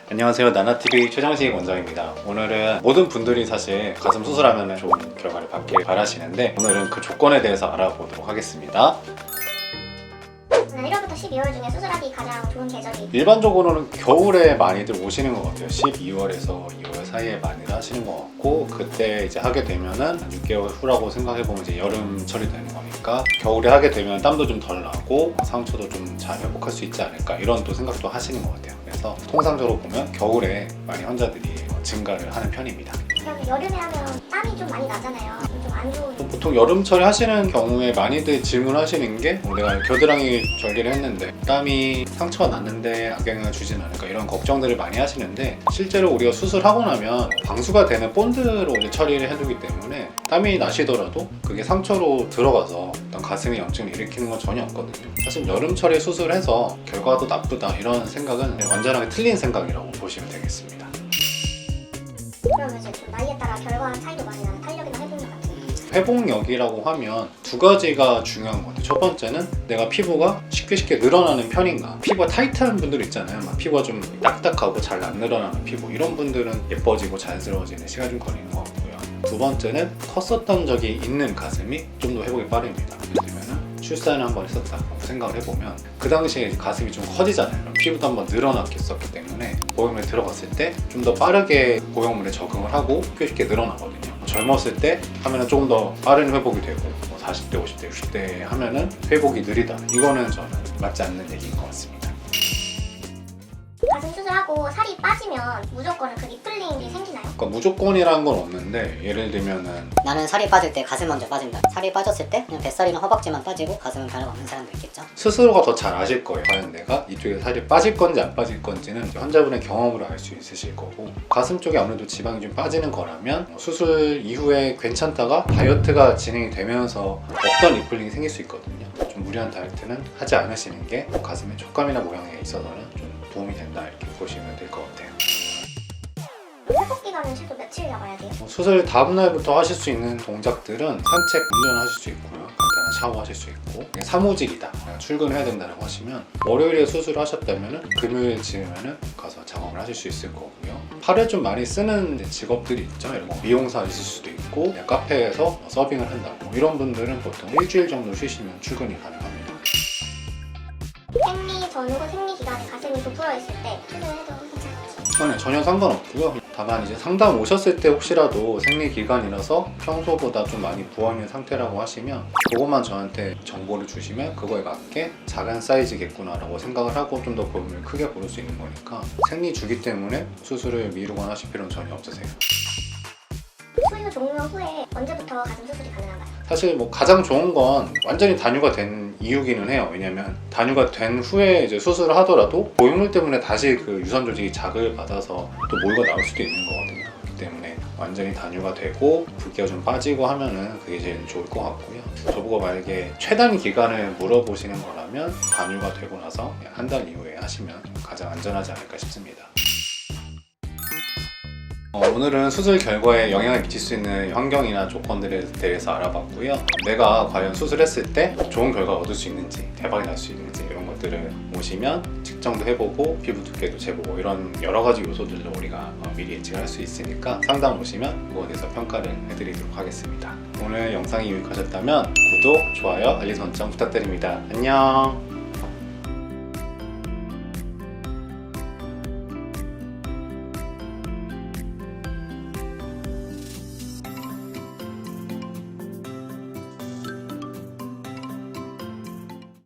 안녕하세요, 나나TV 최정식 원장입니다. 오늘은 모든 분들이 사실 가슴 수술하면 좋은 결과를 받길 바라시는데 오늘은 그 조건에 대해서 알아보도록 하겠습니다. 1월부터 12월 중에 수술하기 가장 좋은 계절이 일반적으로는 겨울에 많이들 오시는 것 같아요. 12월에서 2월 사이에 많이들 하시는 것 같고, 그때 이제 하게 되면은 6개월 후라고 생각해보면 이제 여름철이 되는 거니까 겨울에 하게 되면 땀도 좀 덜 나고 상처도 좀 잘 회복할 수 있지 않을까, 이런 또 생각도 하시는 것 같아요. 그래서 통상적으로 보면 겨울에 많이 환자들이 증가를 하는 편입니다. 그러면 여름에 하면 땀이 좀 많이 나잖아요. 좀 안 좋은 보통 여름철에 하시는 경우에 많이들 질문하시는 게 내가 겨드랑이 절개를 했는데 땀이 상처가 났는데 악영향을 주진 않을까, 이런 걱정들을 많이 하시는데, 실제로 우리가 수술하고 나면 방수가 되는 본드로 이제 처리를 해두기 때문에 땀이 나시더라도 그게 상처로 들어가서 어떤 가슴에 염증을 일으키는 건 전혀 없거든요. 사실 여름철에 수술해서 결과도 나쁘다, 이런 생각은 완전하게 틀린 생각이라고 보시면 되겠습니다. 그러면 이제 좀 나이에 따라 결과 차이도 많이 나는 탄력이나 회복력 같은 게 회복력이라고 하면 두 가지가 중요한 것 같아요. 첫 번째는 내가 피부가 쉽게 늘어나는 편인가. 피부가 타이트한 분들 있잖아요. 막 피부가 좀 딱딱하고 잘 안 늘어나는 피부, 이런 분들은 예뻐지고 자연스러워지는 시간이 좀 걸리는 것 같고요. 두 번째는 컸었던 적이 있는 가슴이 좀 더 회복이 빠릅니다. 예를 들면 출산을 한번 했었다고 생각을 해보면 그 당시에 가슴이 좀 커지잖아요. 피부도 한번 늘어났었기 때문에 보형물에 들어갔을 때 좀 더 빠르게 보형물에 적응을 하고 쉽게 늘어나거든요. 젊었을 때 하면은 조금 더 빠른 회복이 되고, 40대, 50대, 60대 하면은 회복이 느리다. 이거는 저는 맞지 않는 얘기인 것 같습니다. 가슴 수술하고 살이 빠지면 무조건 그 리플링이 생기나요? 그러니까 무조건이라는 건 없는데, 예를 들면은 나는 살이 빠질 때 가슴 먼저 빠진다. 살이 빠졌을 때 그냥 뱃살이나 허벅지만 빠지고 가슴은 변화 없는 사람도 있겠죠. 스스로가 더 잘 아실 거예요. 과연 내가 이쪽에 살이 빠질 건지 안 빠질 건지는 환자분의 경험으로 알 수 있으실 거고, 가슴 쪽에 아무래도 지방이 좀 빠지는 거라면 수술 이후에 괜찮다가 다이어트가 진행이 되면서 없던 리플링이 생길 수 있거든요. 좀 무리한 다이어트는 하지 않으시는 게 가슴의 촉감이나 모양에 있어서는 좀 도움이 된다, 이렇게 보시면 될 것 같아요. 회복 기간은 최소 며칠 잡아야 돼요? 수술 다음 날부터 하실 수 있는 동작들은 산책, 운전하실 수 있고요. 간단한 샤워하실 수 있고, 사무직이다, 출근해야 된다고 하시면 월요일에 수술을 하셨다면 금요일쯤에는 가서 작업을 하실 수 있을 거고요. 팔을 좀 많이 쓰는 직업들이 있죠. 이런 미용사 있을 수도 있고, 카페에서 서빙을 한다고, 이런 분들은 보통 일주일 정도 쉬시면 출근이 가능합니다. 생리 전후 생리 기간에 가슴이 부풀어 있을 때 수술해도 괜찮을지? 전혀 상관없고요. 다만 이제 상담 오셨을 때 혹시라도 생리 기간이라서 평소보다 좀 많이 부어있는 상태라고 하시면 그것만 저한테 정보를 주시면 그거에 맞게 작은 사이즈겠구나 라고 생각을 하고 좀 더 보험을 크게 고를 수 있는 거니까, 생리 주기 때문에 수술을 미루거나 하실 필요는 전혀 없으세요. 수유 종료 후에 언제부터 가슴 수술이 가능한가요? 사실 가장 좋은 건 완전히 단유가 된 이유기는 해요. 왜냐면 단유가 된 후에 이제 수술을 하더라도 보형물 때문에 다시 그 유선 조직이 자극을 받아서 또 모유가 나올 수도 있는 거거든요. 그렇기 때문에 완전히 단유가 되고 붓기가 좀 빠지고 하면은 그게 제일 좋을 것 같고요. 저보고 만약에 최단 기간을 물어보시는 거라면 단유가 되고 나서 한 달 이후에 하시면 가장 안전하지 않을까 싶습니다. 오늘은 수술 결과에 영향을 미칠 수 있는 환경이나 조건들에 대해서 알아봤고요. 내가 과연 수술했을 때 좋은 결과를 얻을 수 있는지, 대박이 날 수 있는지, 이런 것들을 보시면 측정도 해보고 피부 두께도 재보고, 이런 여러 가지 요소들을 우리가 미리 예측을 할 수 있으니까 상담 오시면 그거에 대해서 평가를 해드리도록 하겠습니다. 오늘 영상이 유익하셨다면 구독, 좋아요, 알림 설정 부탁드립니다. 안녕.